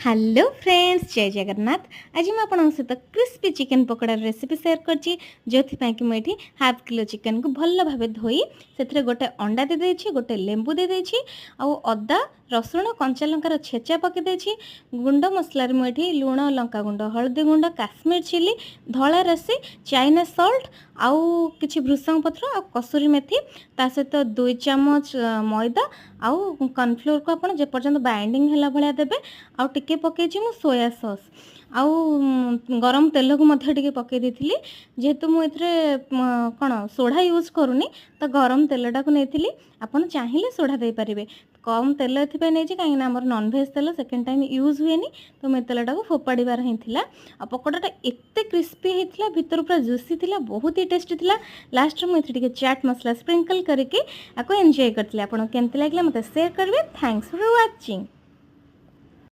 Hello friends जय जगन्नाथ। आज मैं आपन सहित crispy chicken pakora recipe share करची जो कि मुझे हाफ किलो चिकन को भल भाव धोई से गोटे अंडा दे देछि, गोटे लेंबू दे देछि, आउ अदा रसुण कंचा लंकार छेचा पकई गुंड मसलार मुझे लुण लंका गुंड हलदी गुंड काश्मीर चिली धला राशि चाइना सल्ट आउ किछि भृषंग पत्र आ कसुरी मेथी ता सहित 2 चम्मच मैदा आउ कॉर्नफ्लोर को आपन जे पर्यंत बाइंडिंग हैला भलिया देबे आउ टिके पकेछि मु सोया सॉस आउ गरम तेल को मध्य टिके पके देथिली जेहेतु मु एथरे कोन सोडा यूज करूनी तो गरम तेलटा को नेथिली आपन चाहिले सोडा दे परिबे कम तेल एथि नै जे काहे ना हमर नॉन वेज तेल सेकंड टाइम यूज हुएनी तो मे तेलटा को फोपाड़ीबार ही थिला आ पकोड़ाटा एते क्रिस्पी हेतिला भीतर पूरा जूसी थिला बहुत ही टेस्टी थिला। लास्ट में एथि टिके चाट मसला स्प्रिंकल करके आको एन्जॉय करथिले। आपन केमति लागला मते शेयर करबे। Thanks for watching.